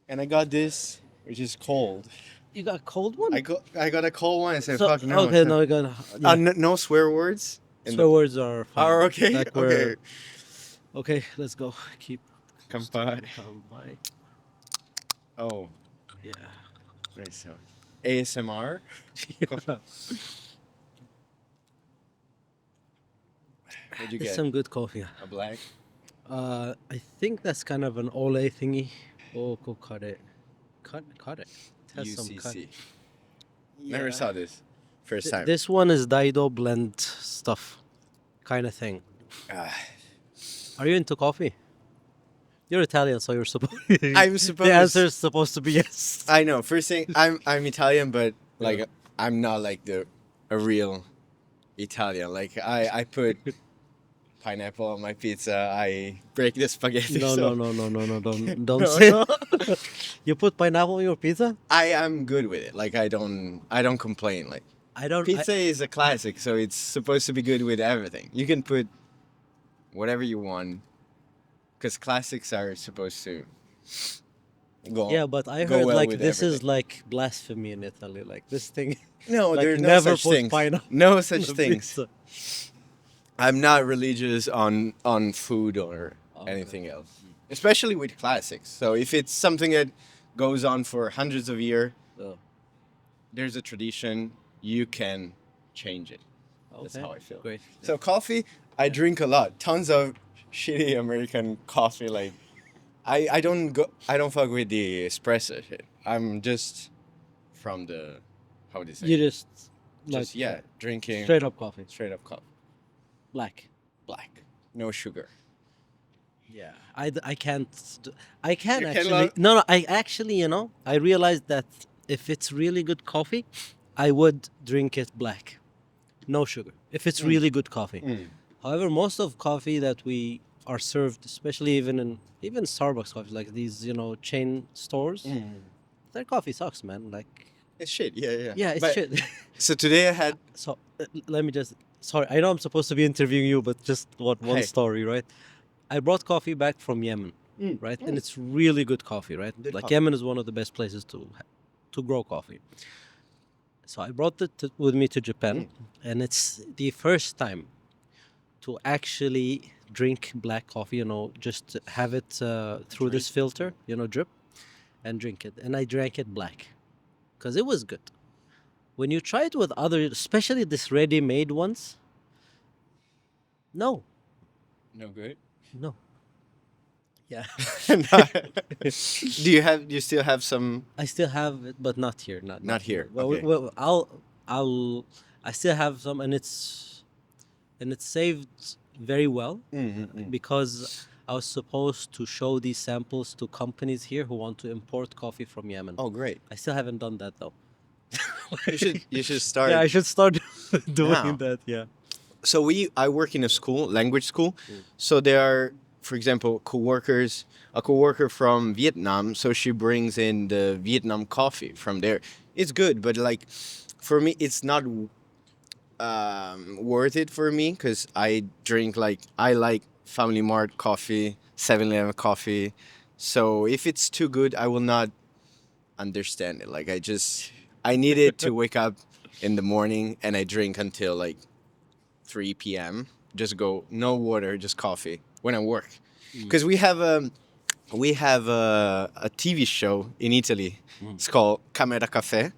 and I got this, which is cold. You got a cold one? I got a cold one. I said, So, "Fuck no." okay, no, you got. Yeah. No swear words. Swear words are fine. Oh, okay. Like Okay. Okay, let's go. Keep. Kampai. Kampai. Oh, Yeah. nice sound. ASMR. What'd you It's get? some good coffee. A black. I think that's kind of an Olay thingy. Oh, go cut it. Cut it. It has some cut. UCC. Never saw this. First time. This one is Daido blend stuff, kind of thing. Ah. Are you into coffee? You're Italian, so you're supposed. I'm supposed. The answer is supposed to be yes. I know. First thing, I'm Italian, but like I'm not like a real Italian. Like I put pineapple on my pizza. I break the spaghetti. No, so no, don't No, say. no. You put pineapple on your pizza? I am good with it. Like I don't complain. Like I don't. pizza is a classic, so it's supposed to be good with everything. You can put whatever you want, because classics are supposed to go. Yeah, but I go heard well like with this is everything. like blasphemy in Italy. Like this thing. No, like, there's no never such put things. pineapple No such on things. pizza. I'm not religious on food or Okay. anything else, especially with classics. So if it's something that goes on for hundreds of years, Oh, there's a tradition. You can change it. That's okay. how I feel. Great. So coffee, I drink a lot. Tons of shitty American coffee. Like I don't fuck with the espresso shit. I'm just from the how do you say? You just like Just drinking straight up coffee, straight up coffee, black. black, no sugar. Yeah, I can't. I can You can actually. love- No, I actually, I realized that if it's really good coffee, I would drink it black, no sugar. If it's really good coffee. However, most of coffee that we are served, especially even Starbucks coffee, like these chain stores, their coffee sucks, man. Like It's shit. Yeah. yeah, it's But- shit. So today I had So let me just. Sorry, I know I'm supposed to be interviewing you, but just one Hey. story, right? I brought coffee back from Yemen, right? And it's really good coffee, right? Good Like coffee. Yemen is one of the best places to grow coffee. So I brought it with me to Japan, and it's the first time to actually drink black coffee. Just have it through this filter, drip, and drink it. And I drank it black, because it was good. When you try it with other, especially this ready-made ones, no. no good. No. Yeah. Do you still have some? I still have it, but not here. Not here, Well, okay. I still have some, and it's saved very well because I was supposed to show these samples to companies here who want to import coffee from Yemen. Oh, great. I still haven't done that though. You should start. Yeah, I should start doing Now. that. Yeah. So I work in a school, language school. So there are, for example, a coworker from Vietnam. So she brings in the Vietnam coffee from there. It's good, but like for me, it's not worth it for me because I like Family Mart coffee, 7-Eleven coffee. So if it's too good, I will not understand it. Like I need it to wake up in the morning and I drink until like 3 p.m. Just go, no water, just coffee when I work. Because we have a TV show in Italy. It's called Camera Café,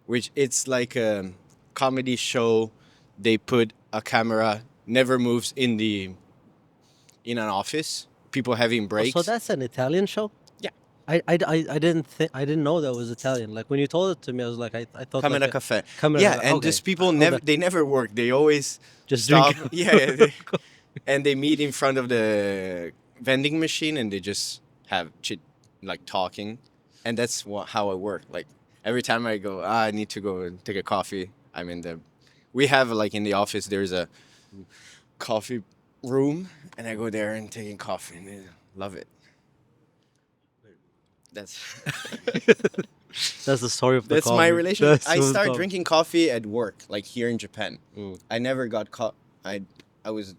which it's like a comedy show. They put a camera, never moves in an office. People having breaks. So that's an Italian show. Yeah. I didn't know that was Italian. Like when you told it to me, I was like, I thought. Camera like Café. Camera Yeah, Café, and okay. these people Okay. they never work. They always Just stop. drink. Yeah, and they meet in front of the vending machine and they just have like talking, and that's how I work. Like every time I go, I need to go and take a coffee. I'm in the. We have like in the office there's a coffee room, and I go there and taking coffee, and I love it. That's That's the story of the that's coffee. my relationship. That's I what's started up. drinking coffee at work, like here in Japan. I never got I was I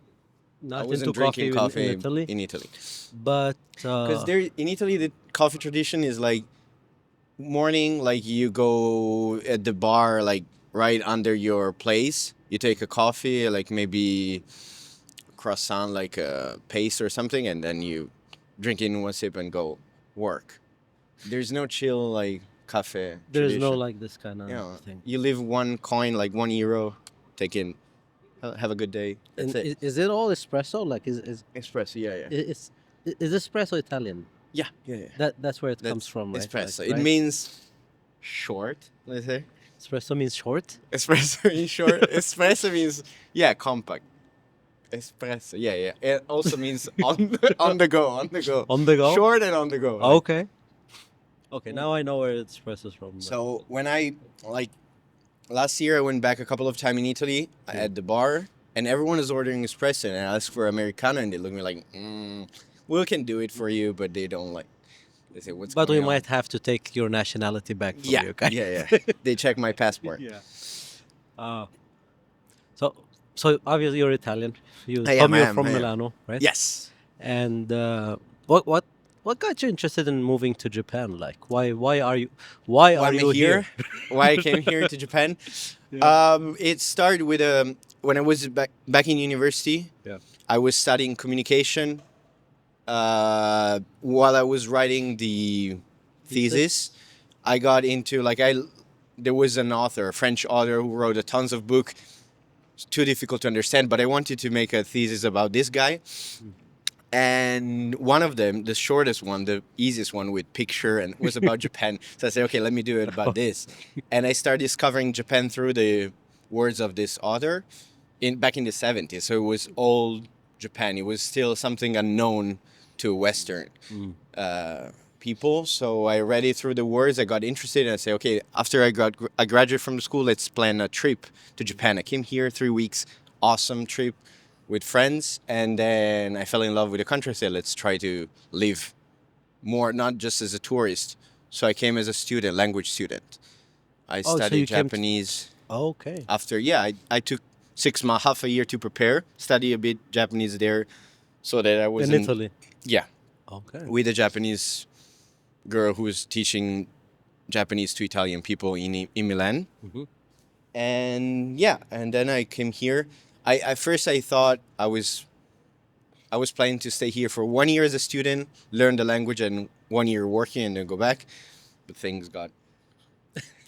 Not wasn't into coffee drinking coffee in Italy, in Italy but because there in Italy the coffee tradition is like morning, like you go at the bar, like right under your place. You take a coffee, like maybe croissant, like a paste or something, and then you drink in one sip and go work. There's no chill like cafe There's no tradition. like this kind You of know, thing. you leave one coin, like €1, take in, have a good day. That's And it. is it all espresso? Like is Espresso, yeah, yeah. it's is espresso Italian? Yeah, yeah, yeah. That's where it comes That's from, right? espresso. Like, It right? means short, let's say. Espresso means short. Espresso means short. Espresso means, yeah, compact. Espresso, yeah, yeah. It also means on the go, on the go. On the go? Short and on the go. like. Okay. Okay, now I know where espresso's from. but- So when I, like, last year I went back a couple of times in Italy at the bar, and everyone is ordering espresso, and I asked for Americano, and they look at me like, we can do it for you, but they don't like. They say, what's But we going on? might have to take your nationality back from Yeah, you, okay? yeah, yeah. They check my passport. Yeah. So so obviously you're Italian. You I told am, me I you're am, from I am. Milano, right? Yes. And what got you interested in moving to Japan? Like why are you Why are am you I here? Why I came here to Japan? It started with when I was back in university. Yeah. I was studying communication while I was writing the thesis. I got into there was an author, a French author who wrote a tons of book. It's too difficult to understand, but I wanted to make a thesis about this guy. And one of them, the shortest one, the easiest one with picture, and was about Japan. So I said, okay, let me do it about this. And I started discovering Japan through the words of this author back in the 70s. So it was old Japan. It was still something unknown to Western people. So I read it through the words. I got interested, and I said, okay, after I graduated from the school, let's plan a trip to Japan. I came here 3 weeks, awesome trip with friends, and then I fell in love with the country. I said, let's try to live more, not just as a tourist. So I came as a student, language student. I so studied you came to- Japanese. Okay. After, I took 6 months, half a year to prepare, study a bit Japanese there, so that I was In Italy. Yeah, Okay. with a Japanese girl who was teaching Japanese to Italian people in Milan. Mhm. And yeah, and then I came here. At first I thought I was planning to stay here for 1 year as a student, learn the language, and 1 year working, and then go back. But things got,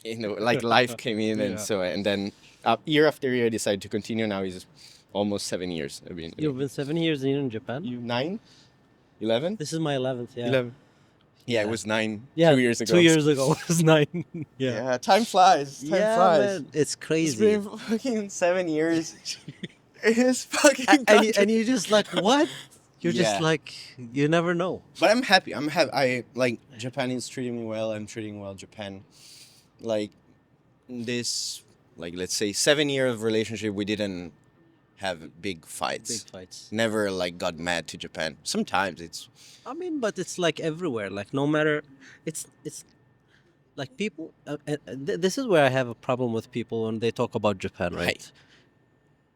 like life came in, and then year after year I decided to continue. Now it's almost 7 years. You've been 7 years in Japan? 9, 11, This is my 11th, yeah. 11. Yeah, it was 9 Yeah, 2 years ago. 2 years ago it was 9. Yeah. Yeah, time flies. Time flies. Man, it's It's crazy. been fucking 7 years. It's fucking And you're just like, what? You're just Yeah. like, you never know. But I'm happy. I like Japan is treating me well. I'm treating well Japan. Like this, like let's say 7 years of relationship, we didn't have big fights. Big fights. Never like got mad to Japan. Sometimes it's I mean, but it's like everywhere. Like no matter, it's like people. This is where I have a problem with people when they talk about Japan, right? Right.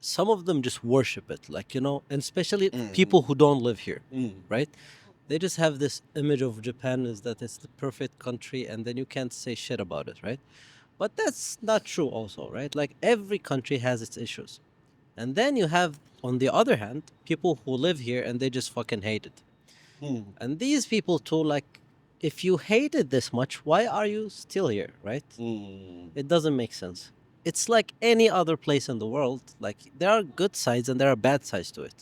Some of them just worship it, like and especially people who don't live here, right? They just have this image of Japan is that it's the perfect country, and then you can't say shit about it, right? But that's not true, also, right? Like every country has its issues, and then you have, on the other hand, people who live here and they just fucking hate it. And these people too, like, if you hate it this much, why are you still here, right? It doesn't make sense. It's like any other place in the world. Like, there are good sides and there are bad sides to it.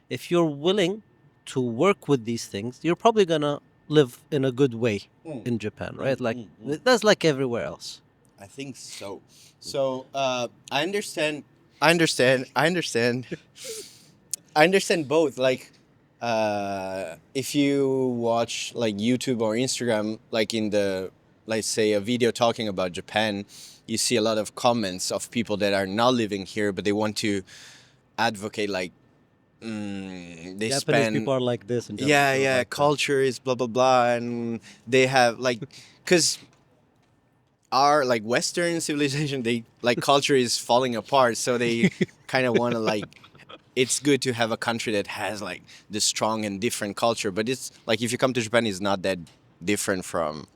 If you're willing to work with these things, you're probably gonna live in a good way in Japan, right? Like, that's like everywhere else. I think so. So I understand. I understand both. Like, if you watch like YouTube or Instagram, like in the, let's say, a video talking about Japan, you see a lot of comments of people that are not living here, but they want to advocate like they Japanese spend. people are like this. And Japanese Yeah, people are yeah. like that. Culture is blah blah blah, and they have like, cause our like Western civilization, they like culture is falling apart, so they kind of want to like. It's good to have a country that has like the strong and different culture, but it's like if you come to Japan, it's not that different from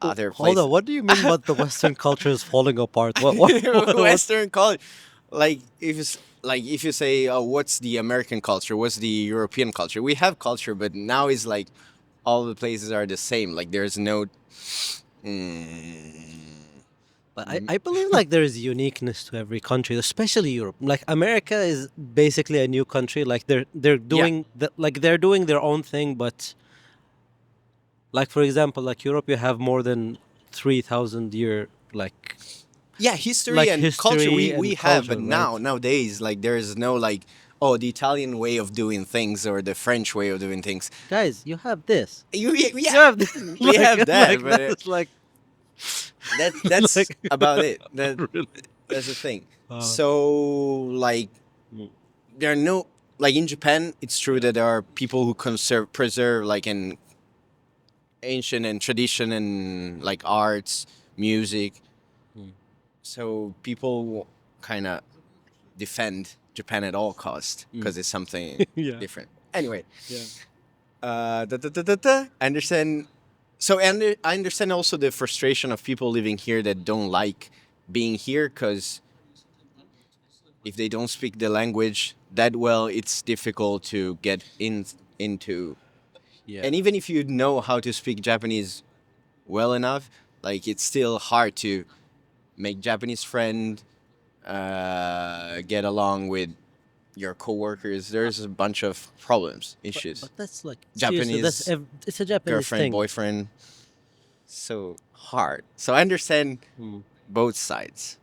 other Hold places. on, what do you mean? What the Western culture is falling apart? What? Western culture, like if you say, oh, what's the American culture? What's the European culture? We have culture, but now it's like all the places are the same. Like there's no. Mm, But I believe like there is uniqueness to every country, especially Europe. Like America is basically a new country. Like they're yeah, doing they're doing their own thing, but like for example, like Europe, you have more than 3,000 year yeah, history and culture history we and have, but culture, right? nowadays like there is no like, oh, the Italian way of doing things or the French way of doing things. Guys, you have this. Yeah, You have this. we have that, Like but that's like that's like about it. really. That's the thing. Uh, So like mm, there are no, like in Japan, it's true that there are people who preserve like an ancient and tradition and like arts, music. mm. So people kind of defend Japan at all cost Mm. because it's something Yeah. different. Anyway, Yeah. I understand. So and I understand also the frustration of people living here that don't like being here because if they don't speak the language that well, it's difficult to get into. Yeah. And even if you know how to speak Japanese well enough, like it's still hard to make Japanese friend, get along with your coworkers. There's a bunch of problems, issues. But that's like seriously, Japanese it's a Japanese girlfriend, thing. boyfriend, so hard. So I understand Mm. both sides.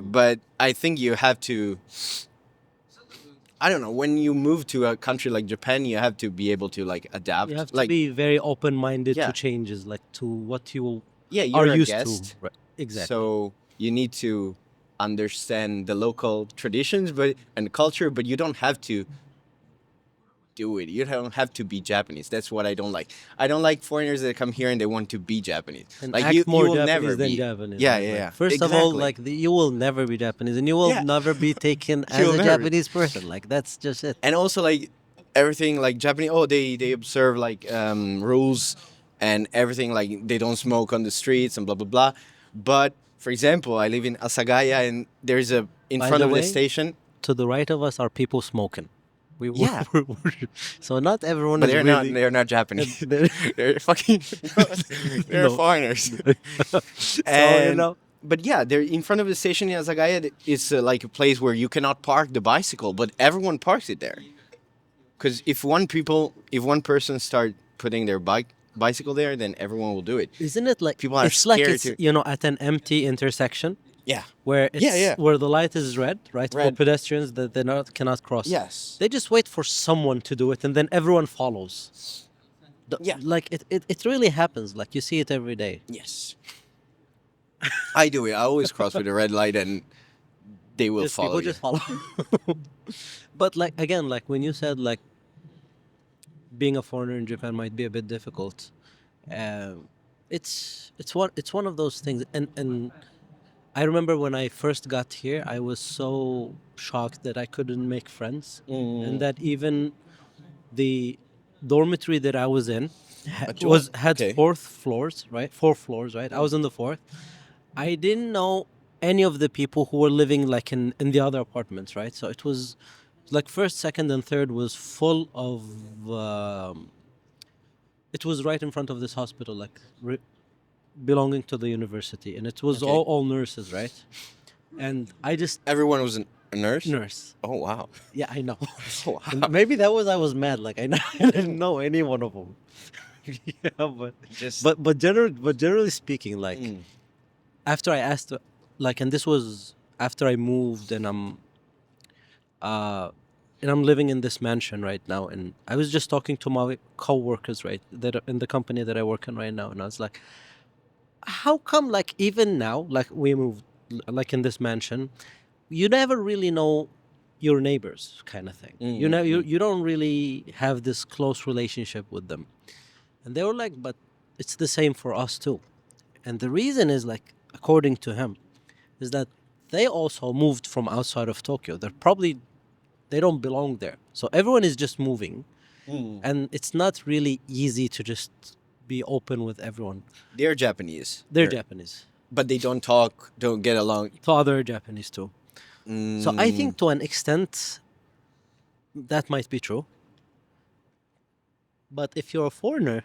But I think you have to. I don't know. When you move to a country like Japan, you have to be able to like adapt. You have to Like, be very open-minded yeah, to changes, like to what you yeah, are you're a used to. guest, Right. Exactly. so you need to understand the local traditions, but and culture. But you don't have to do it. You don't have to be Japanese. That's what I don't like. I don't like foreigners that come here and they want to be Japanese. And Like act you more will Japanese never than be. Japanese. Yeah, Right? yeah, Like, yeah. first of all, Exactly. you will never be Japanese, and you will Yeah. never be taken You as will a never be. Japanese person. Like that's just it. And also like everything like Japanese. Oh, they observe like rules and everything. Like they don't smoke on the streets and blah blah blah. But for example, I live in Asagaya and there's a in By front the of the way, station. to the right of us are people smoking. We Yeah, so not everyone but is really. they're not Japanese. they're- They're fucking they're no. foreigners. So you And know. but yeah, they're in front of the station in Azagaya. It's like a place where you cannot park the bicycle, but everyone parks it there. Because if one person start putting their bicycle there, then everyone will do it. Isn't it like People are it's like scared it's to. at an empty intersection Yeah. where Yeah, yeah. where the light is red, right? For Red. pedestrians that they not cannot cross. Yes. They just wait for someone to do it and then everyone follows. Yeah. Like it really happens. Like you see it every day. Yes. I do it. I always cross with a red light, and they will Just follow people you. just follow. But like again, like when you said like being a foreigner in Japan might be a bit difficult. It's one of those things, and I remember when I first got here, I was so shocked that I couldn't make friends, and that even the dormitory that I was in had Okay. four floors, right? I was on the fourth. I didn't know any of the people who were living like in the other apartments, right? So it was like first, second, and third was full of. It was right in front of this hospital, like belonging to the university, and it was Okay. all nurses, right? And I just Everyone was a nurse. nurse. Oh wow. Yeah, I know. Oh, And wow. maybe that was I was mad. Like I didn't know any one of them. Yeah, Just. but generally speaking, like after I asked, like, and this was after I moved, uh, and I'm living in this mansion right now, and I was just talking to my coworkers, right, that are in the company that I work in right now, and I was like, how come, like, even now, like we moved, like in this mansion, you never really know your neighbors, kind of thing. You know, you don't really have this close relationship with them, and they were like, but it's the same for us too, and the reason is like, according to him, is that they also moved from outside of Tokyo. They don't belong there. So everyone is just moving, and it's not really easy to just be open with everyone. They're Japanese. They're Japanese. But they don't talk, don't get along. To other Japanese too. So I think to an extent that might be true. But if you're a foreigner,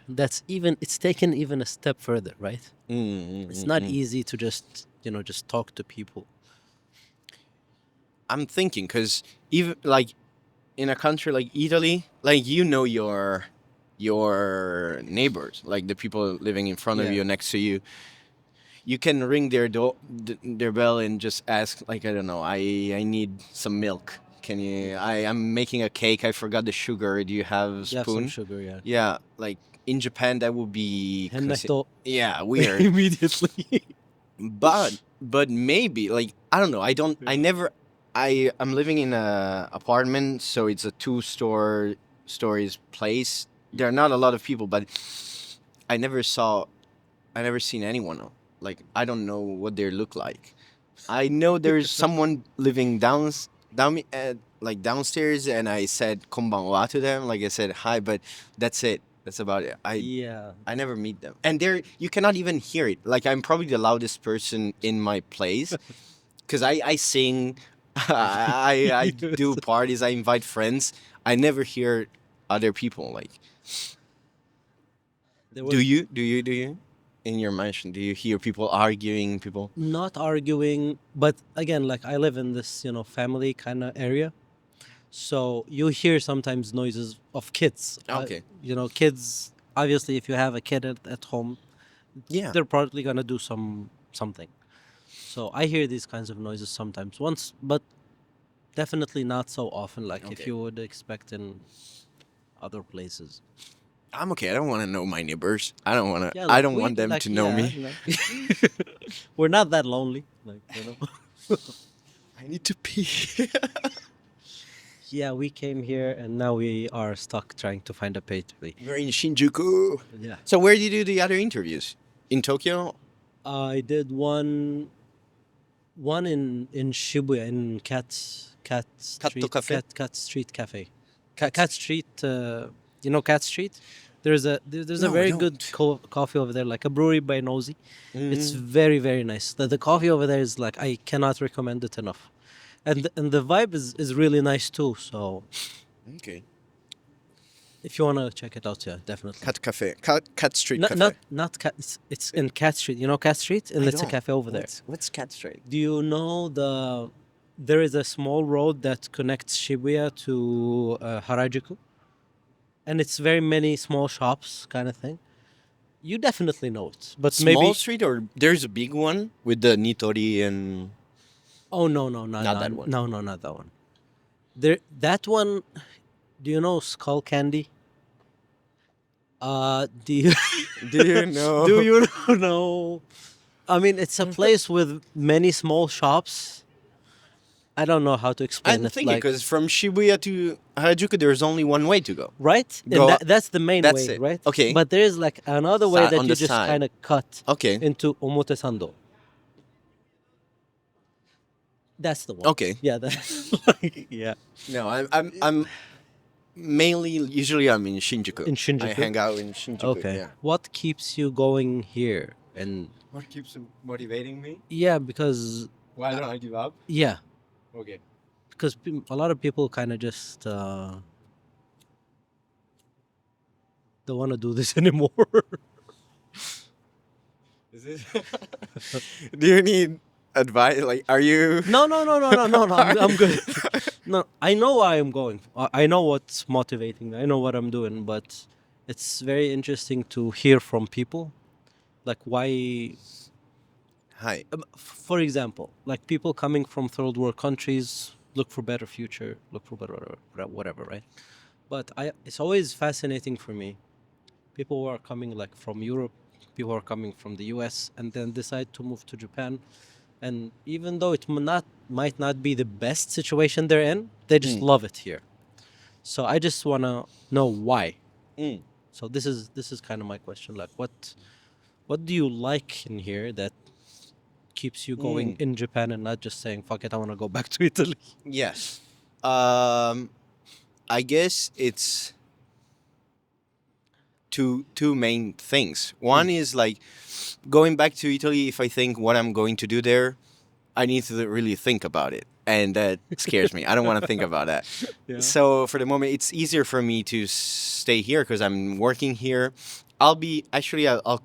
it's taken even a step further, right? It's not easy to just talk to people. I'm thinking because even like in a country like Italy, like your neighbors, like the people living in front of Yeah. you, next to you. You can ring their bell and just ask, like, I don't know, I need some milk. Can you? I'm making a cake. I forgot the sugar. Do you have a You have some spoon? sugar, yeah. Yeah, like in Japan, that would be Hennaito yeah, weird. immediately. but maybe like I don't know. I'm living in a apartment, so it's a stories place. There are not a lot of people, but I never seen anyone. Like I don't know what they look like. I know there's someone living like downstairs, and I said "konbanwa" to them. Like I said hi, but that's it. That's about it. Yeah. I never meet them, and you cannot even hear it. Like I'm probably the loudest person in my place, because I sing, I do parties, I invite friends. I never hear other people. Like, do you? In your mansion, do you hear people arguing? People Not arguing, but again, like I live in this, family kind of area. So you hear sometimes noises of kids. Okay. Kids, obviously, if you have a kid at home, Yeah. they're probably going to do something. So I hear these kinds of noises sometimes but definitely not so often like if Okay. you would expect in other places. I'm okay. I don't want to know my neighbors. I don't want to. Yeah, I like don't we- want them like, to know yeah, me. We're not that lonely. I need to pee. Yeah, we came here and now we are stuck trying to find a pay to pay. We're in Shinjuku. Yeah. So where did you do the other interviews? In Tokyo? I did one in Shibuya in Cat Street Cafe? Cat Street Cafe. Cat Street, Cat Street? There's a No, I very don't. good coffee over there, like a brewery by Nosy. It's very, very nice. The coffee over there is like I cannot recommend it enough. And the vibe is really nice too. So Okay. if you wanna check it out, yeah, definitely. Cat Cafe. Cat Street Not Cafe. not Cat. It's in Cat Street. You know Cat Street, and I it's a don't. cafe over there. What's Cat Street? Do you know there is a small road that connects Shibuya to Harajuku, and it's very many small shops kind of thing. You definitely know it, but Small maybe. Street, or there's a big one with the Nitori and Oh no, Not that one. No, not that one. That one. Do you know Skull Candy? Do you do you know? do you know? I mean, it's a place with many small shops. I don't know how to explain I'm it. thinking Like, because from Shibuya to Harajuku, there's only one way to go. right? Go- And that's the main that's way, it. right? Okay. But there is like another way that On you the just side. kind of cut Okay. into Omotesando. That's the one. Okay. Yeah, that's yeah. No, I'm mainly usually I'm in Shinjuku. In Shinjuku? I hang out in Shinjuku. Okay. Yeah. What keeps you going here? And What keeps motivating me? yeah, because Why don't I give up? yeah, Okay. because a lot of people kind of just don't want to do this anymore. Is it? Do you need advice? Like, are you? No. I'm good. No, I know why I'm going. I know what's motivating me. I know what I'm doing, but it's very interesting to hear from people, like why. Hi. For example, like people coming from third world countries look for better future, look for better whatever, right? But it's always fascinating for me. People who are coming like from Europe, people who are coming from the US, and then decide to move to Japan. And even though it might not be the best situation they're in, they just love it here. So I just wanna know why. So this is kind of my question. Like, what do you like in here that keeps you going in Japan and not just saying fuck it, I want to go back to Italy? Yes. I guess it's two main things. One is like going back to Italy. If I think what I'm going to do there, I need to really think about it, and that scares me. I don't want to think about that. Yeah. So for the moment, it's easier for me to stay here because I'm working here. I'll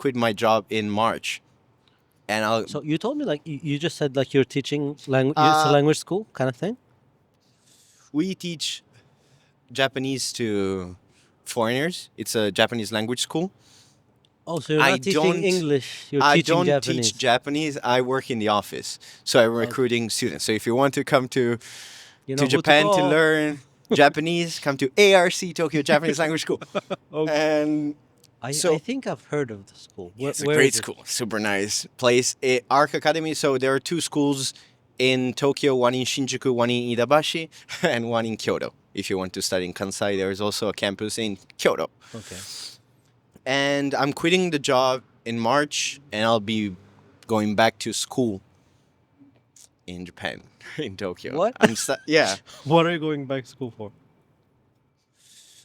quit my job in March, and I'll. So you told me like you just said like you're teaching language. It's a Uh, language school kind of thing. we teach Japanese to foreigners. It's a Japanese language school. Oh, so you're I not teaching don't. English. You're I teaching don't teach Japanese. Japanese. I work in the office, so I'm Okay. recruiting students. So if you want to come You know to who to Japan to call. learn Japanese, come to ARC Tokyo Japanese Language School. Okay. And I so think I've heard of the school. it's a Where great is it? school, super nice place. Arc Academy. So there are two schools in Tokyo, one in Shinjuku, one in Iidabashi, and one in Kyoto. If you want to study in Kansai, there is also a campus in Kyoto. Okay. And I'm quitting the job in March, and I'll be going back to school in Japan, in Tokyo. What? Yeah, What are you going back to school for?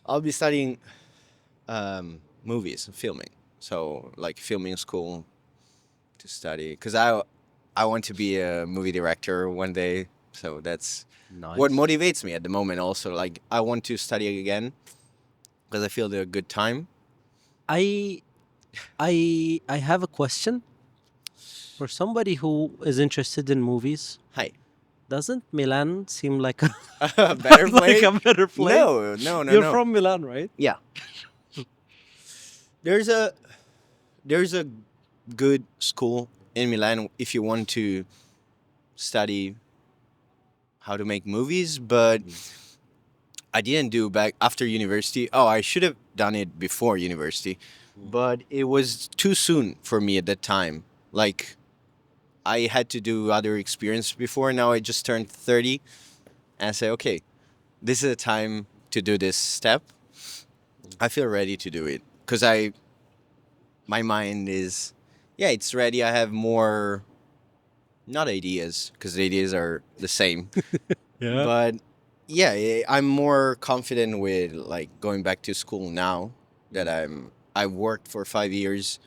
I'll be studying movies and filming. So like filming school to study, because I want to be a movie director one day. So that's Nice. what motivates me at the moment. Also, like I want to study again because I feel they're a good time. I I have a question for somebody who is interested in movies. Hi, Doesn't Milan seem like a better like place? a better place? No. You're No. from Milan, right? Yeah. There's a good school in Milan if you want to study how to make movies, but I didn't do back after university. Oh, I should have done it before university, but it was too soon for me at that time. Like I had to do other experience before. Now I just turned 30 and I say, okay, this is the time to do this step. I feel ready to do it because my mind is, yeah, it's ready. I have more, not ideas, because the ideas are the same, Yeah. but yeah, I'm more confident with like going back to school now that I worked for 5 years.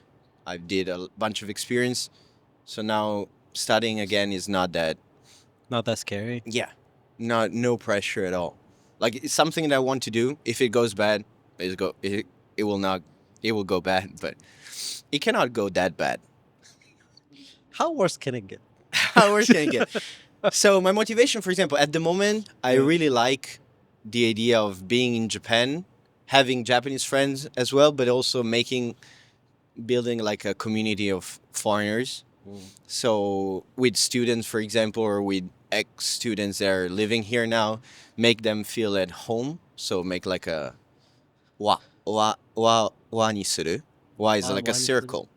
I did a bunch of experience, so now studying again is not that, Not that scary. yeah, no pressure at all. Like it's something that I want to do. If it goes bad, it will not, it will go bad, but it cannot go that bad. How worse can it get? How worse can it get? So my motivation, for example, at the moment, I Yeah. really like the idea of being in Japan, having Japanese friends as well, but also building like a community of foreigners. So with students, for example, or with ex-students that are living here now, make them feel at home. So make like a wa ni suru. Wa is like Wa a ni suru. circle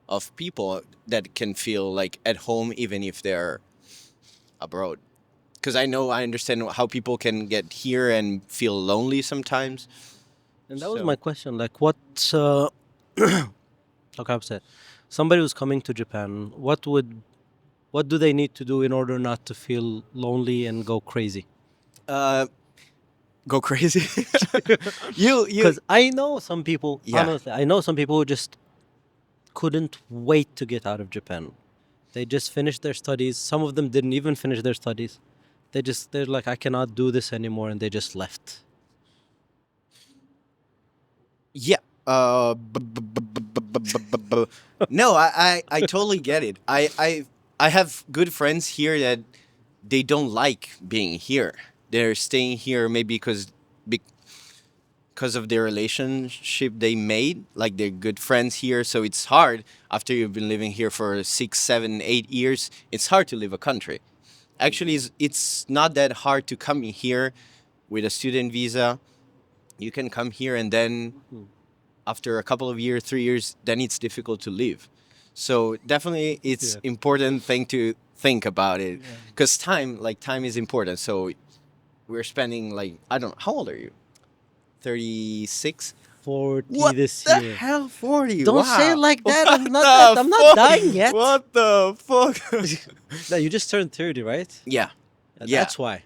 of people that can feel like at home even if they're abroad. Because I understand how people can get here and feel lonely sometimes. And that was So- my question. Like, what? How can I say? Somebody who's coming to Japan, what do they need to do in order not to feel lonely and go crazy? Go crazy. you Because I know some people. Yeah. Honestly, I know some people who just couldn't wait to get out of Japan. They just finished their studies. Some of them didn't even finish their studies. They're like, I cannot do this anymore, and they just left. Yeah. No, I totally get it. I have good friends here that they don't like being here. They're staying here maybe because of their relationship they made. Like they're good friends here, so it's hard after you've been living here for 6, 7, 8 years. It's hard to leave a country. Actually, it's not that hard to come here with a student visa. You can come here and then after a couple of years, 3 years, then it's difficult to leave. So definitely it's Yeah. important thing to think about it because time is important. So we're spending like, I don't know, how old are you? 36? 40 What this the year. hell, 40? Don't say it Wow. like that. I'm What not the I'm not fuck? dying yet. What the fuck? No, you just turned 30, right? Yeah. Yeah, Yeah. That's why.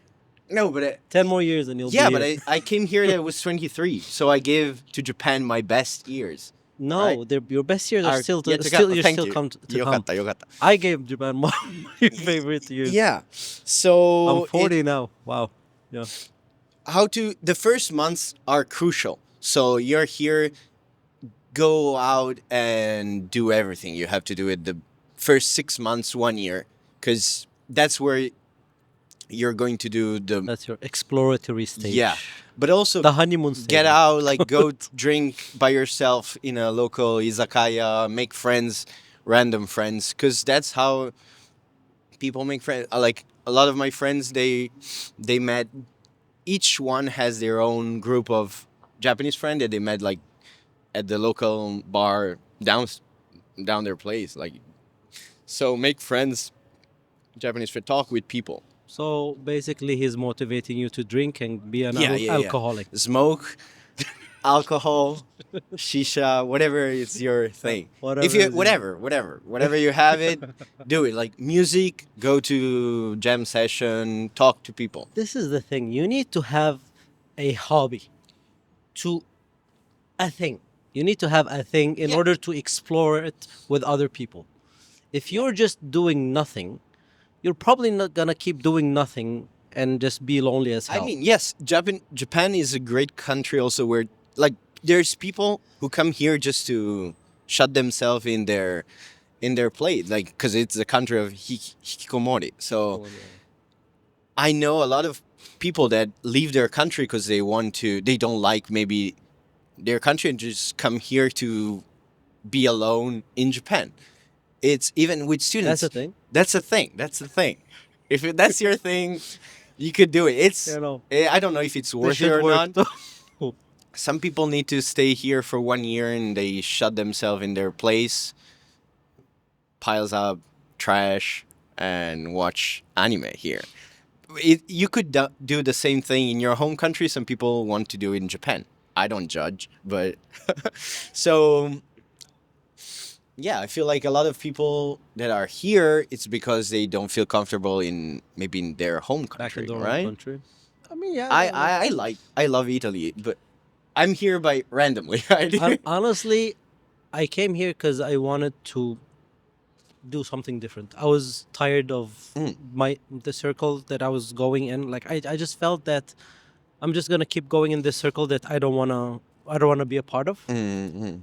No, but 10 more years and you'll yeah, be but here. I came here that I was 23, so I gave to Japan my best years. No, right? your best years are still yet to still come. you're Thank still you. come to come. Yokatta, yokatta. I gave Japan my favorite years. Yeah. I'm So 40 now. Wow. Yeah. the first months are crucial. So you're here, go out and do everything you have to do it the first 6 months, 1 year, because that's where you're going to do the That's your exploratory stage. yeah. But also The honeymoon stage. get out, like go drink by yourself in a local izakaya, make friends, random friends, because that's how people make friends. Like a lot of my friends, they met. Each one has their own group of Japanese friend that they met like at the local bar down their place. Like so, make friends. Japanese friend, talk with people. So basically, he's motivating you to drink and be an alcoholic. Smoke, alcohol, shisha, whatever is your thing. Whatever If you is your- whatever you have it, do it. Like music, go to jam session, talk to people. This is the thing. You need to have a hobby, to a thing. You need to have a thing in Yeah. order to explore it with other people. If you're just doing nothing, you're probably not gonna keep doing nothing and just be lonely as hell. I mean, yes, Japan is a great country also where like there's people who come here just to shut themselves in their place, like because it's a country of hikikomori. So I know a lot of people that leave their country because they don't like maybe their country and just come here to be alone in Japan. It's even with students. That's a thing. That's a thing. That's the thing. If that's your thing, you could do it. It's You know, I don't know if it's worth it should or work not. Some people need to stay here for 1 year and they shut themselves in their place, piles up trash, and watch anime here. You could do the same thing in your home country. Some people want to do it in Japan. I don't judge, but so yeah, I feel like a lot of people that are here, it's because they don't feel comfortable in maybe in their home back country, in the right? country. I mean, yeah. I love Italy, but I'm here by randomly. Honestly, I came here because I wanted to do something different. I was tired of the circle that I was going in. Like I just felt that I'm just gonna keep going in this circle that I don't wanna be a part of. Mm-hmm.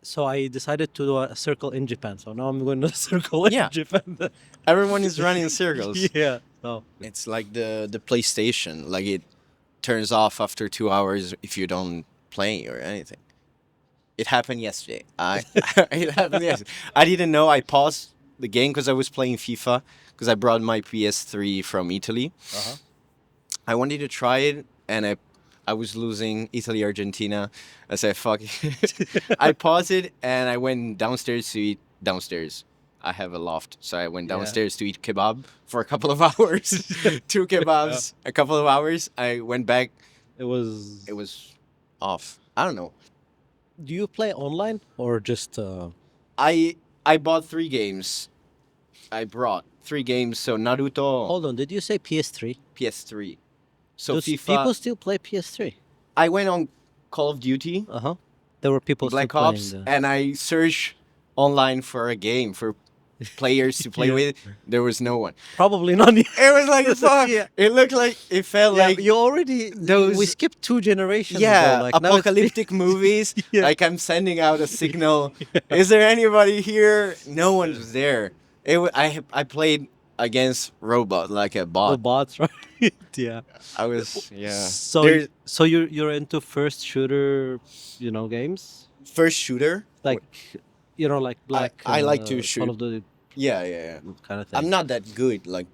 So I decided to do a circle in Japan. So now I'm going to a circle Yeah. in Japan. Everyone is running in circles. Yeah. So It's like the PlayStation. Like it turns off after 2 hours if you don't play or anything. It happened yesterday. It happened yesterday. I didn't know. I paused the game because I was playing FIFA because I brought my PS3 from Italy. Uh-huh. I wanted to try it and I was losing Italy Argentina. I said fuck it. I paused it and I went downstairs to eat downstairs. I have a loft, so I went Yeah. downstairs to eat kebab for a couple of hours. 2 kebabs, a couple of hours. I went back. it was. It was off. I don't know. Do you play online or just? I bought 3 games. I brought 3 games. So Naruto, Hold on. Did you say PS3? PS3. So Do FIFA. people still play PS3? I went on Call of Duty, Uh huh. There were people Black still Ops, playing. and I searched online for a game for players to play Yeah. with. There was no one. Probably not. It was like fuck. Yeah. It looked like it felt Yeah, like you already. those- We skipped 2 generations. yeah, ago. Like, now it's- apocalyptic movies. Yeah. Like I'm sending out a signal. Is there anybody here? No one was there. I played against robot like a the bot. bots, right? Yeah. I was So There's- so you're into first shooter, games first shooter. like like Black. I like to shoot. Call of Duty Yeah. kind of thing. I'm not that good. Like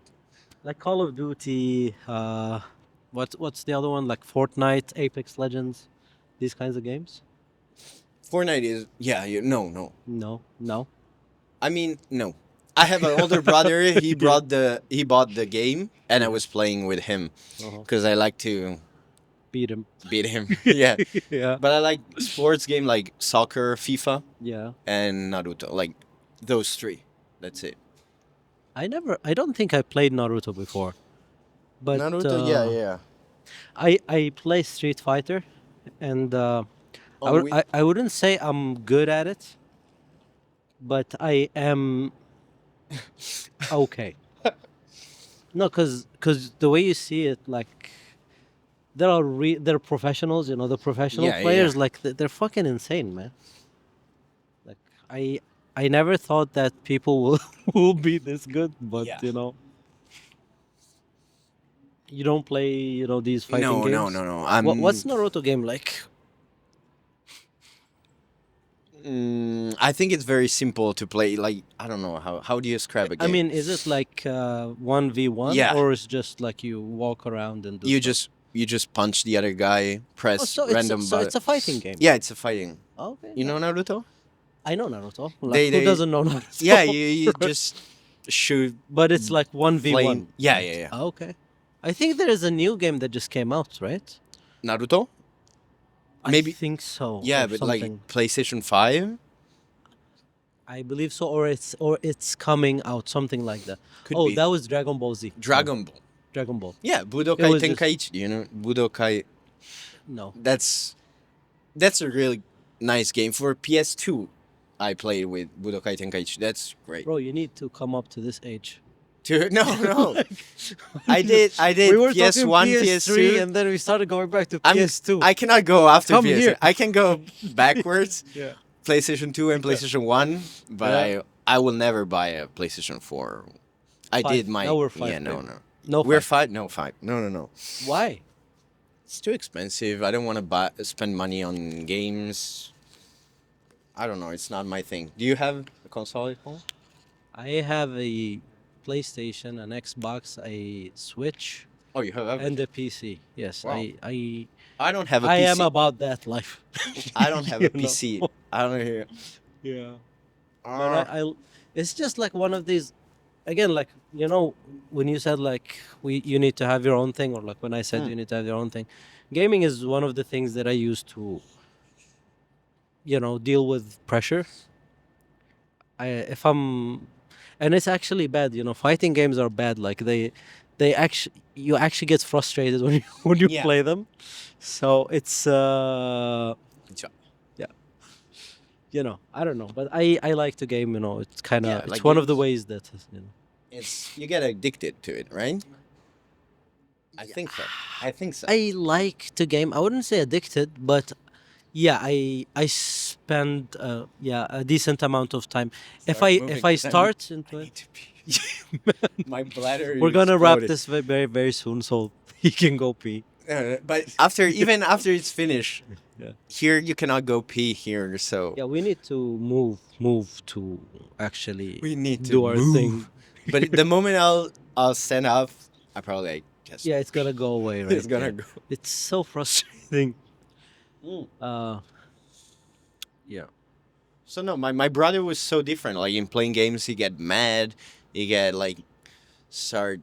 like Call of Duty. What's the other one? Like Fortnite, Apex Legends, these kinds of games. Fortnite is no. No. I mean, no. I have an older brother. He bought the game, and I was playing with him Uh-huh. because I like to Beat him. beat him. Yeah, Yeah. but I like sports game like soccer, FIFA, Yeah. and Naruto. Like those 3. That's it. I don't think I played Naruto before. But Naruto, yeah, yeah. I play Street Fighter, and Oh, we, I wouldn't say I'm good at it, but I am okay. No, cause the way you see it, like they're professionals, you know, the professional yeah, yeah, players, like they're fucking insane, man. Like I never thought that people will will be this good, but yeah. you know, you don't play, you know, these fighting No, no, games. no, no. What's Naruto game like? I think it's very simple to play. Like, I don't know how do you describe a I game? mean, is it like 1v1 Yeah, or is just like you walk around and do you stuff? just punch the other guy, Oh, press random so button. it's a fighting game. Yeah, it's a fighting. Okay. You know Naruto? I know Naruto. Like who They doesn't know Naruto? yeah, you just shoot But it's like 1v1. flame. Yeah, yeah, yeah. Okay. I think there is a new game that just came out, right? Naruto? I Maybe. think so. Yeah, or but something. like PlayStation 5 I believe so, or it's coming out, something like that. could Oh, be that was Dragon Ball Z. Dragon Ball. Dragon Ball. Yeah, It Budokai was just- Tenkaichi. You know, Budokai. No. That's a really nice game for PS2. I played with Budokai Tenkaichi. That's great. Bro, you need to come up to this age. No, no. I did We were PS1, talking PS3 PS2. and then we started going back to I'm- PS2. I cannot go after Come PS2. here. I can go backwards. Yeah. PlayStation 2 and PlayStation 1, but Yeah. I will never buy a PlayStation 4. I Five. did my Now we're five, yeah, no, babe. no. No, We're five. 5. No, 5. No, no, no. Why? It's too expensive. I don't want to spend money on games. I don't know. It's not my thing. Do you have a console at home? I have a PlayStation, an Xbox, a Switch, Oh, you have everything. and a PC. Yes, Wow. I don't have a I PC. am about that life. I don't have a You know? PC. I don't hear. Yeah. Uh, But it's just like one of these. Again, like you know, when you said like you need to have your own thing, or like when I said Hmm. you need to have your own thing, gaming is one of the things that I use to, you know, deal with pressure. If I'm, and it's actually bad. You know, fighting games are bad. Like they actually you actually get frustrated when you Yeah. play them. So it's Sure. yeah. You know, I don't know, but I like to game. You know, it's kind of Yeah, it's like one of the games. ways that you know. It's you get addicted to it, right? I think so. I think so. I like to game. I wouldn't say addicted, but yeah, I spend a decent amount of time. Start If I moving, 'cause I start into I it, need to pee. My bladder. we're gonna wrap exploded. this very very soon, so he can go pee. But even after it's finished, Yeah. here you cannot go pee here. So Yeah, we need to move to actually we need to do our move. thing. But the moment I'll stand up, I probably like, just Yeah, it's gonna go away, right? it's gonna Yeah. go. It's so frustrating. Mm. Yeah. So no, my brother was so different. Like in playing games, he get mad. He get like start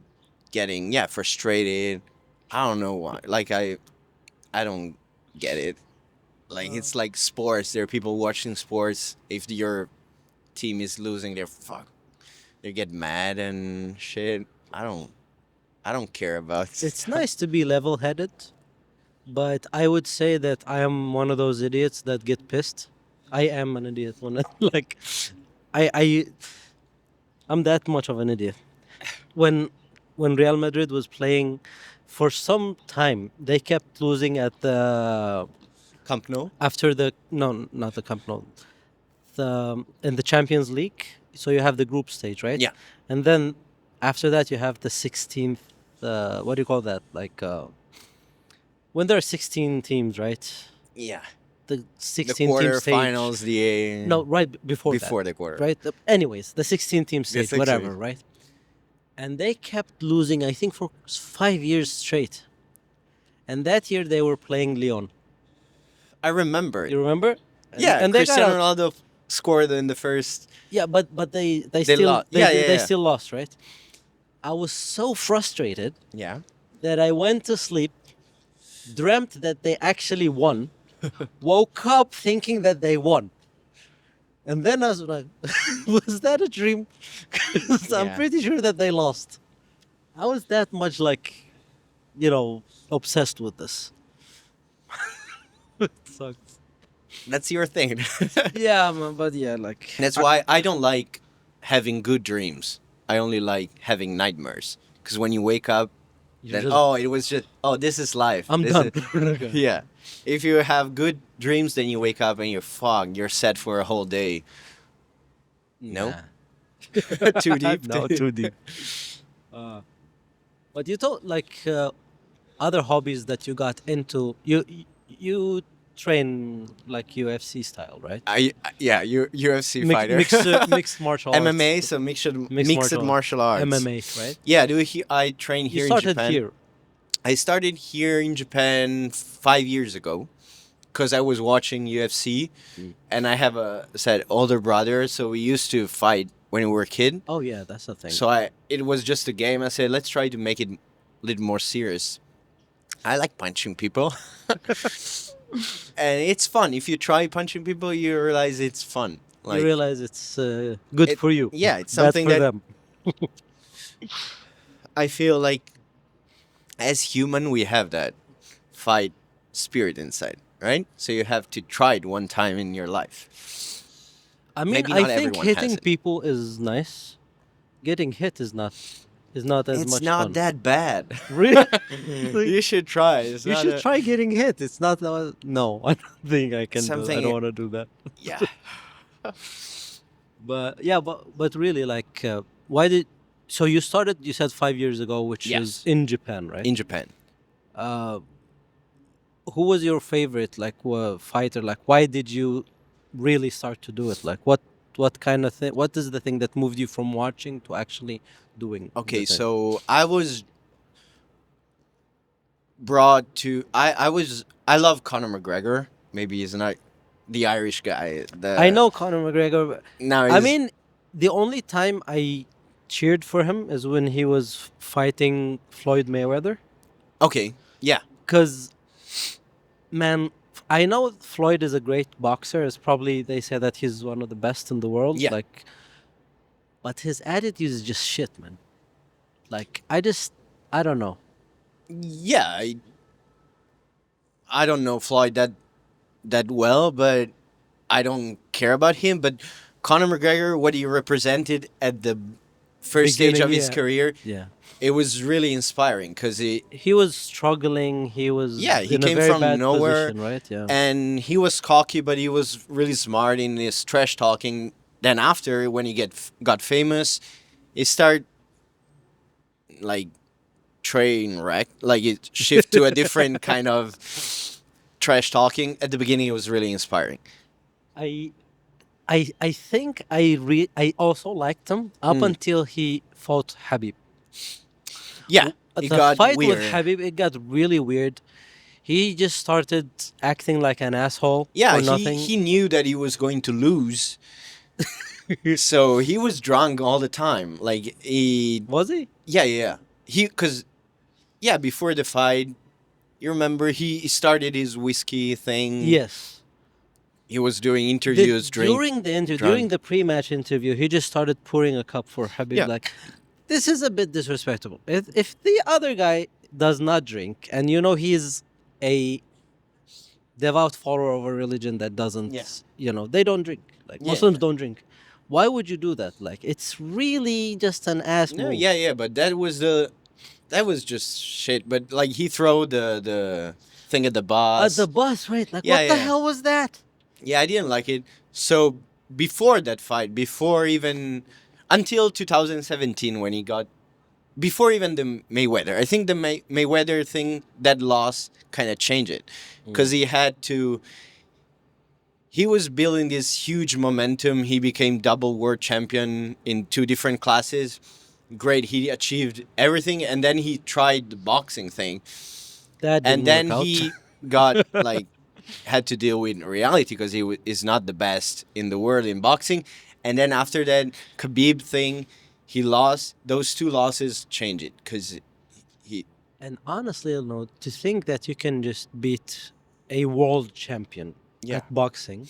getting frustrated. I don't know why. Like I don't get it. Like it's like sports. There are people watching sports. If your team is losing, they get mad and shit. I don't care about. It's nice to be level-headed, but I would say that I am one of those idiots that get pissed. I am an idiot when like I I'm that much of an idiot. When Real Madrid was playing, for some time they kept losing at the Camp Nou. after the no not the Camp Nou, the in the Champions League. So you have the group stage, right? Yeah. And then after that you have the 16th. What do you call that? Like when there are 16 teams, right? Yeah. The The 16 team stage. quarterfinals. The No, right before before that, the quarter. right? Anyways, the 16 team stage, 16. whatever, right? And they kept losing, I think, for 5 years straight. And that year they were playing Lyon. I remember. You remember? Yeah, and they got Cristiano out. Ronaldo scored in the first. Yeah, but they They still lost. Yeah, yeah, they yeah. still lost, right? I was so frustrated Yeah. that I went to sleep, dreamt that they actually won, woke up thinking that they won. And then I was like, was that a dream? 'Cause I'm Yeah. pretty sure that they lost. I was that much like obsessed with this. It sucks. That's your thing. Yeah, man, but yeah, like That's why I don't like having good dreams. I only like having nightmares. Because when you wake up, you're then just oh, it was just this is life. I'm This done. is yeah. If you have good dreams, then you wake up and you're fogged. You're set for a whole day. No, Nah. too deep. No, too deep. But you told like other hobbies that you got into. You train like UFC style, right? Yeah, you UFC fighter. Mixed martial arts. MMA, so mixed martial arts. MMA, right? Yeah, I train You here in started Japan. here. I started here in Japan 5 years ago because I was watching UFC, and I have a said older brother, so we used to fight when we were a kid. Oh yeah, that's the thing. So it was just a game. I said let's try to make it a little more serious. I like punching people, and it's fun. If you try punching people, you realize it's fun. You realize it's good it- for you. yeah, it's Bad something for that them. I feel like as human we have that fight spirit inside, right? So you have to try it one time in your life. I mean, Maybe I not think everyone has hitting it. people is nice. Getting hit is not as It's much not fun. that bad. Really? You should try. It's You not should try getting hit. It's not no. I don't think I can do. I Something- don't want to do that. Yeah. But yeah, but really, like, why did? So you started? You said 5 years ago, which Yes. is in Japan, right? In Japan. uh, who was your favorite, like, fighter? Like, why did you really start to do it? Like, what kind of thing? What is the thing that moved you from watching to actually doing? the Okay, thing? so I was brought to I love Conor McGregor. Maybe he's not the Irish guy. I know Conor McGregor. But Now I mean, the only time I cheered for him is when he was fighting Floyd Mayweather. okay. Yeah. Because, man, I know Floyd is a great boxer. It's probably, they say that he's one of the best in the world. Yeah. Like, but his attitude is just shit, man. Like, I don't know. Yeah, I don't know Floyd that well, but I don't care about him. But Conor McGregor, what he represented at the first stage of Beginning, his yeah. career, Yeah. it was really inspiring because He was struggling. He was Yeah, he in a came very from bad nowhere, position, right? Yeah. and he was cocky, but he was really smart in his trash talking. Then after, when he got famous, he started like train wreck, like it shift to a different kind of trash talking. At the beginning, it was really inspiring. I I think I also liked him up until he fought Habib. Yeah, it The got fight weird. with Habib, it got really weird. He just started acting like an asshole Yeah, for nothing. he knew that he was going to lose, so he was drunk all the time. Like he, Was he? yeah. Yeah, before the fight, you remember he started his whiskey thing. Yes. He was doing interviews, During the interview, drunk. during the pre-match interview, he just started pouring a cup for Habib. Yeah. Like, this is a bit disrespectful. If the other guy does not drink, and he's a devout follower of a religion that doesn't, Yeah. they don't drink. Like, Yeah. Muslims don't drink. Why would you do that? Like, it's really just an ass No, move. yeah, but that was just shit. But like he threw the thing at the At bus. the bus, right? Like, Yeah, what the yeah. hell was that? Yeah, I didn't like it. So before that fight, before even until 2017 when he got before even the Mayweather, I think the Mayweather thing, that loss kind of changed it because he was building this huge momentum. He became double world champion in two different classes. Great, he achieved everything, and then he tried the boxing thing, That didn't and then work out. he got like had to deal with reality because he is not the best in the world in boxing. And then after that Khabib thing, he lost. Those two losses changed it because he And honestly, to think that you can just beat a world champion Yeah. at boxing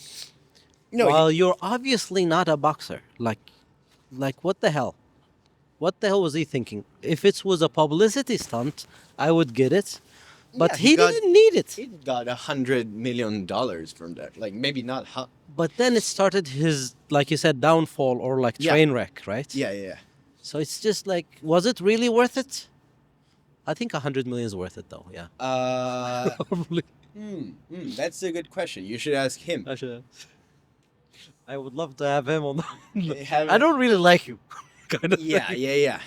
no while you're obviously not a boxer, like what the hell? what the hell was he thinking? If it was a publicity stunt, I would get it, but Yeah, he didn't need it. He got $100 million from that. Like maybe not. But then it started his, like you said, downfall or like Yeah. train wreck, right? Yeah. So it's just like, was it really worth it? I think 100 million is worth it, though. Yeah. Probably. That's a good question. You should ask him. I would love to have him on. Have I don't really like you. kind of. Yeah.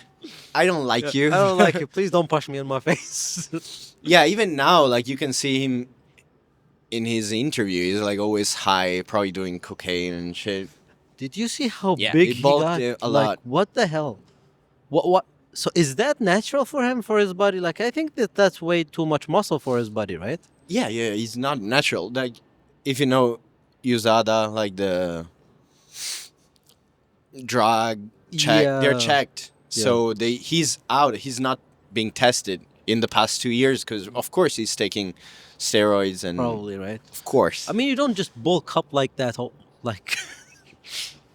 I don't like you. I don't like you. Please don't push me in my face. Yeah, even now, like you can see him in his interview. He's like always high, probably doing cocaine and shit. Did you see how Yeah, big he he bulked got? a Like, lot. what the hell? What? So is that natural for him, for his body? Like, I think that's way too much muscle for his body, right? Yeah, he's not natural. Like if you know USADA, like the drug check, they're Yeah. checked. So he's out. He's not being tested in the past 2 years because of course he's taking steroids and Probably, right? of course. I mean, you don't just bulk up like that. Like,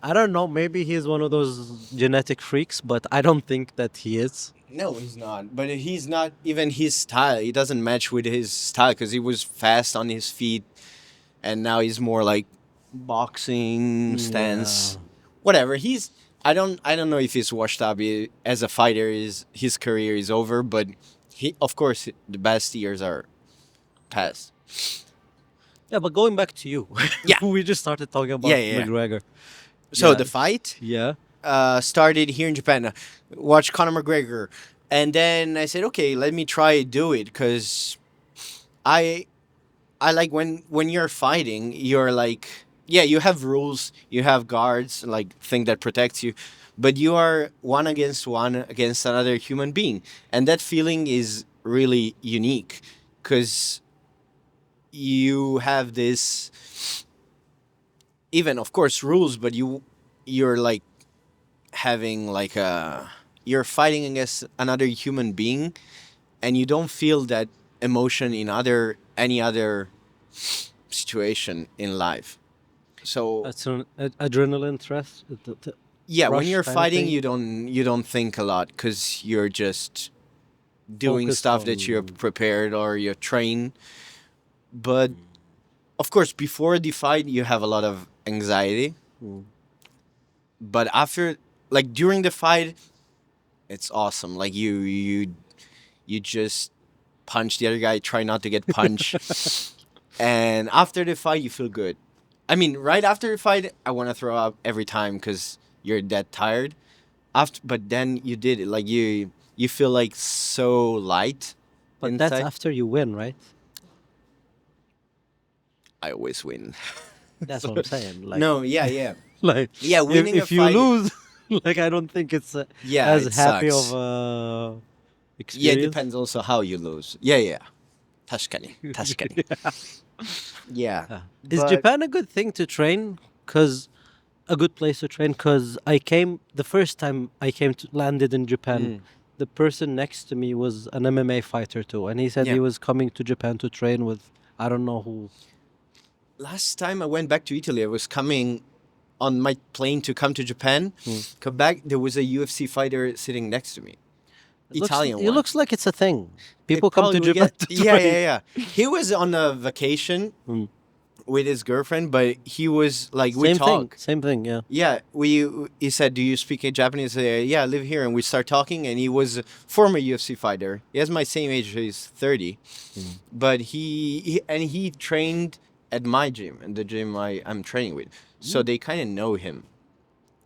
I don't know. Maybe he's one of those genetic freaks, but I don't think that he is. No, he's not. But he's not even his style. He doesn't match with his style because he was fast on his feet, and now he's more like boxing stance. Yeah. Whatever. I don't know if he's washed up as a fighter. His career is over, but he of course the best years are past. Yeah, but going back to you. Yeah. We just started talking about Yeah. McGregor. So Yeah. the fight Yeah. started here in Japan. Watched Conor McGregor, and then I said, okay, let me try do it because I like when you're fighting, you're like, yeah, you have rules, you have guards, like thing that protects you, but you are one against another human being, and that feeling is really unique because you have this, even of course rules, but you're like having like you're fighting against another human being, and you don't feel that emotion in any other situation in life. So That's an adrenaline thrust. yeah, when rush you're kind of fighting, thing? you don't think a lot because you're just doing Focused stuff that you're on- prepared or you're trained. But of course, before the fight, you have a lot of anxiety. Mm. But after, like during the fight, it's awesome. Like you just punch the other guy, try not to get punched, and after the fight, you feel good. I mean, right after the fight, I want to throw up every time because you're that tired. But then you did it. Like you feel like so light. But that's inside. after you win, right? I always win. That's what I'm saying. Like, No, yeah. like Yeah, winning if a you fight- lose, like I don't think it's Yeah, as it happy sucks. of a Yeah, experience. it depends also how you lose. Yeah. 確かに. Yeah. Yeah. Is But- Japan a good thing to train? Cause a good place to train? Cause the first time I came to landed in Japan, the person next to me was an MMA fighter too, and he said Yeah. he was coming to Japan to train with I don't know who. Last time I went back to Italy, I was coming on my plane to come to Japan. Come back, there was a UFC fighter sitting next to me. Italian It one. looks like it's a thing. People It come to probably will Japan. get- to yeah, train. yeah. He was on a vacation Mm. with his girlfriend, but he was like, we Same talk. thing. Same thing. Yeah. Yeah, he said, "Do you speak Japanese?" I said, "Yeah, I live here." And we start talking, and he was a former UFC fighter. He has my same age; he's 30, but he trained at my gym, and the gym I'm training with, so they kind of know him.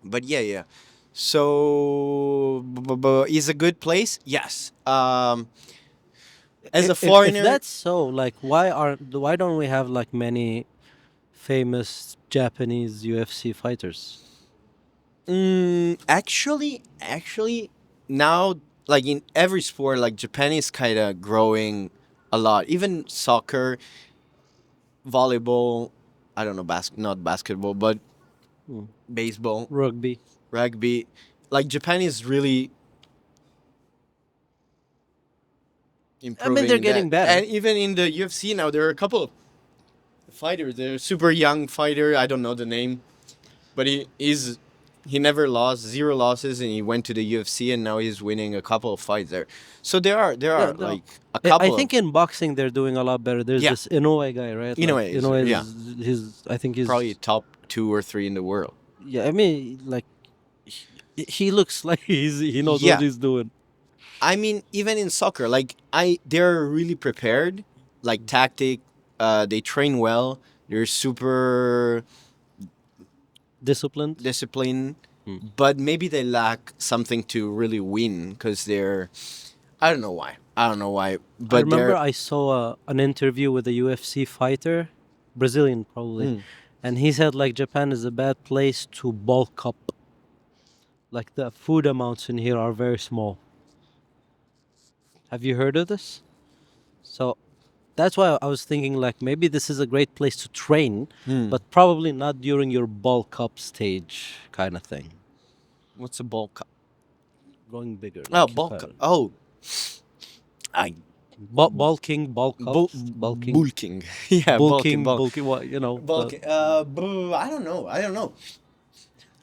But yeah. So, is a good place? Yes. As a If foreigner, that's so, like, why don't we have like many famous Japanese UFC fighters? Actually, now, like in every sport, like Japan is kind of growing a lot. Even soccer, volleyball, I don't know, not basketball, but baseball, Rugby. rugby. Like Japan is really improving. they're in getting that. better. And even in the UFC now, there are a couple of fighters. They're super young fighter. I don't know the name, but he is He never lost, zero losses, and he went to the UFC, and now he's winning a couple of fights there. So there Yeah, are no. like a I couple of think in boxing they're doing a lot better. There's yeah. this Inoue guy, right? You know, Like is Inoue yeah, is his. I think he's probably top 2 or 3 in the world. yeah. I mean, like he looks like he knows what Yeah, he's doing. I mean, even in soccer, like they're really prepared, like tactic. They train well. They're super Disciplined. disciplined, Hmm. but maybe they lack something to really win because they're. I don't know why. I don't know why, I but remember they're. I saw an interview with a UFC fighter, Brazilian probably, Mm. and he said like Japan is a bad place to bulk up. Like the food amounts in here are very small. Have you heard of this? So that's why I was thinking like maybe this is a great place to train, Hmm. but probably not during your bulk up stage kind of thing. What's a bulk? Growing bigger. Oh, Like bulk. Oh, I bulk ups, bulking, bulking. Yeah, bulking, bulk. bulking. What you know? Bulking. I don't know. I don't know.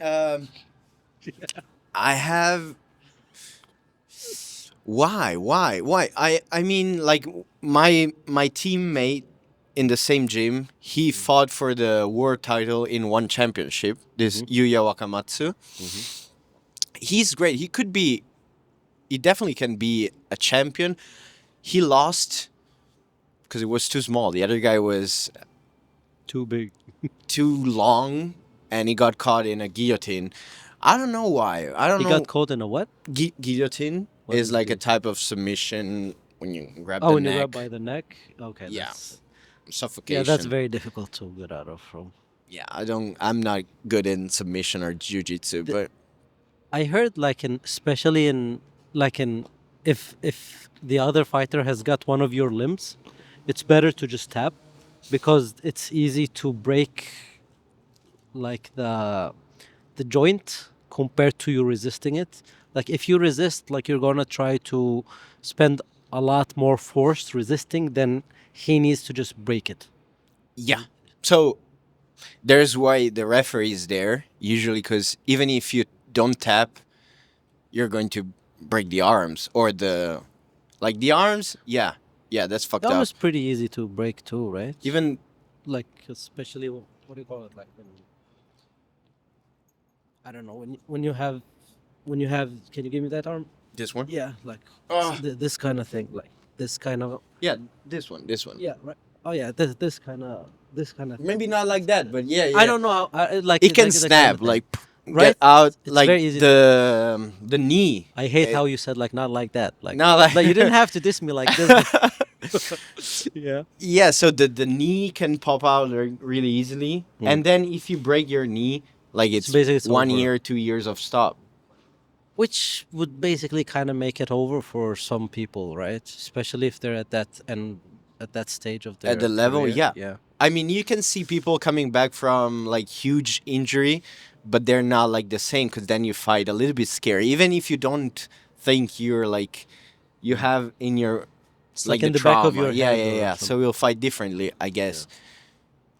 Um, I have. Why? Why? Why? I mean, like my teammate in the same gym, he fought for the world title in one championship. This Yuya Wakamatsu. He's great. He could be. He definitely can be a champion. He lost because it was too small. The other guy was Too big. too long, and he got caught in a guillotine. I don't know why. I don't He know. got caught in a what? Guillotine What is is like a guillotine? type of submission when you grab Oh, the when you neck. grab by the neck. Okay. Yeah. That's, Suffocation. yeah, that's very difficult to get out of from. Yeah, I'm not good in submission or jiu-jitsu, but I heard like in especially in like in if the other fighter has got one of your limbs, it's better to just tap because it's easy to break like the joint compared to you resisting it. Like if you resist, like you're gonna try to spend a lot more force resisting, then he needs to just break it. yeah. So there's why the referee is there usually, because even if you don't tap, you're going to break the arms or the arms. Yeah, yeah, that's fucked That up. was pretty easy to break too, right? Even Like especially what do you call it? Like I don't know when you have. Can you give me that arm? this one. Yeah, like Oh, this kind of thing, like this kind of. yeah, this one. Yeah, right. Oh yeah, this kind of. Maybe not like that, but yeah, yeah. I don't know how. Like It can like the kind of snap, thing. like Right? get out, It's like very easy. the knee. I hate Eh, how you said like not like that. Like Not like- like you didn't have to diss me like this. Yeah. Yeah, so the knee can pop out really easily, and then if you break your knee, like it's basically it's 1 over. year, 2 years of stop. Which would basically kind of make it over for some people, right? Especially if they're at that stage of their At the level, career. yeah. Yeah. I mean, you can see people coming back from like huge injury, but they're not like the same because then you fight a little bit scary. Even if you don't think you're like you have in your It's like like in the the back of trauma. your Yeah, head yeah, or yeah. So something. we'll fight differently, I guess.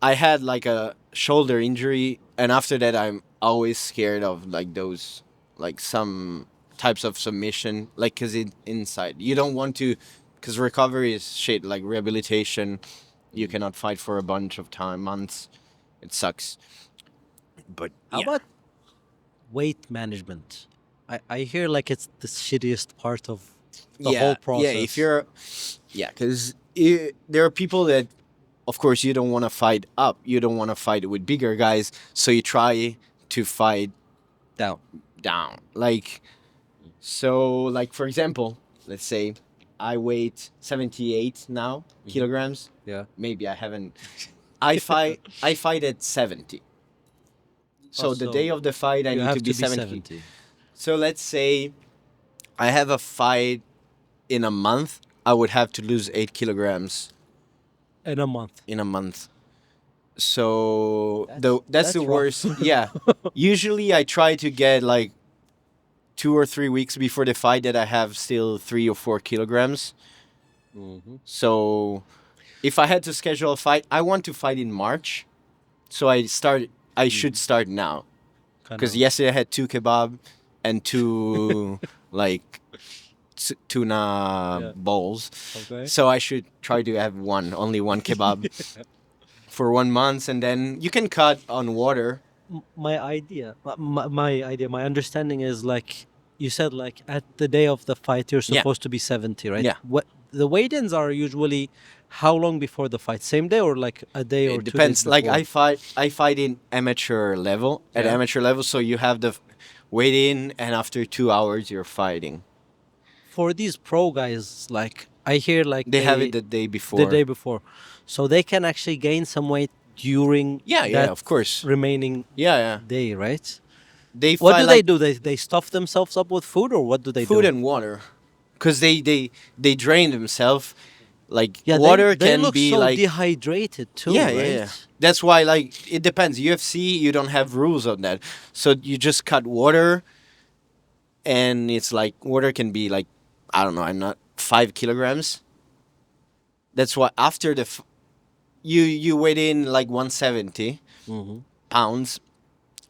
I had like a shoulder injury, and after that, I'm always scared of like those, like some types of submission, like because it inside you don't want to, because recovery is shit. Like rehabilitation, you cannot fight for a bunch of time, months. It sucks. But How yeah. about weight management? I hear like it's the shittiest part of the whole process. Yeah, if you're, yeah, because there are people that, of course, you don't want to fight up. You don't want to fight with bigger guys, so you try to fight down. down. Like, so, like for example, let's say I weigh 78 now kilograms. Yeah. Maybe I haven't. I fight at 70. So the so day of the fight, I You need have to be 70. 70 So let's say I have a fight in a month. I would have to lose 8 kilograms in a month. in a month. So that's That's the rough. worst. Yeah. Usually I try to get like 2 or 3 weeks before the fight that I have still 3 or 4 kilograms. So if I had to schedule a fight, I want to fight in March. So I should start now. Because of. yesterday I had two kebab and two like tuna Yeah. bowls. Okay. So I should try to have only one kebab for 1 month, and then you can cut on water. My understanding is like you said, like at the day of the fight, you're Yeah. supposed to be 70, right? Yeah. What the weigh-ins are usually how long before the fight? Same day or like a day or It 2 days depends. Like before? I fight in amateur level. At Yeah. amateur level, so you have the weight in, and after 2 hours you're fighting. For these pro guys, like I hear like They have it the day the before. day before, so they can actually gain some weight during Yeah, that of course. remaining Yeah. day, right? They What fight do they like do? They stuff themselves up with food, or what do they food do? and water, because they drain themselves. Like Yeah, water they can look be so like dehydrated too, yeah, right? yeah. That's why like it depends. UFC, you don't have rules on that, so you just cut water, and it's like water can be like I don't know. I'm not 5 kilograms. That's why after you weigh in like 170 Mm-hmm. pounds.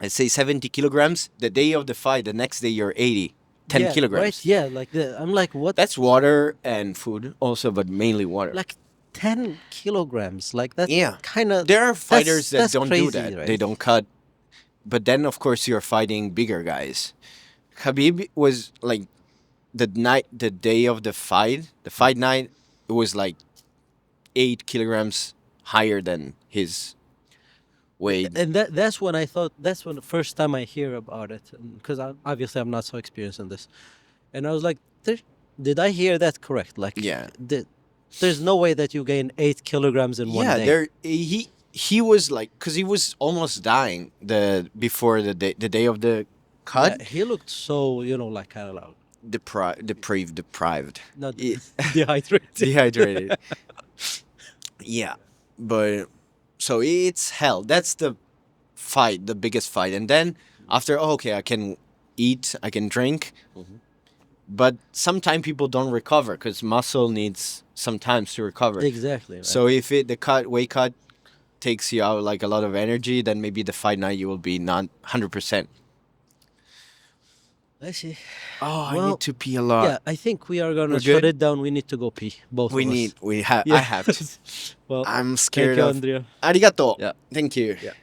Let's say 70 kilograms. The day of the fight, the next day you're 80, 10 Yeah, kilograms. right. Yeah, like I'm like, what? That's water and food also, but mainly water. Like 10 kilograms. Like that's Yeah. kind of. There are fighters that that's don't do crazy, that. right? They don't cut. But then, of course, you're fighting bigger guys. Khabib was like the day of the fight night, it was like 8 kilograms higher than his weight. And that's when I thought that's when the first time I hear about it, because obviously I'm not so experienced in this, and I was like, did I hear that correct? Like, Yeah. there's no way that you gain 8 kilograms in one Yeah, day. there he was like, because he was almost dying before the day of the cut. Yeah, he looked so like kind of like Deprived, not Yeah. dehydrated. Dehydrated. Yeah, but so it's hell. That's the fight, the biggest fight, and then after, okay, I can eat, I can drink, Mhm. but sometimes people don't recover because muscle needs some time to recover. Exactly. Right? So if weight cut takes you out like a lot of energy, then maybe the fight night you will be not 100%. I see. Oh, I Well, need to pee a lot. Yeah, I think we are gonna We're shut good? it down. We need to go pee. Both We of us. need, we have, Yeah. I have to. Well, I'm thank scared you, of. Andrea. Arigato. Yeah. Thank you. Yeah.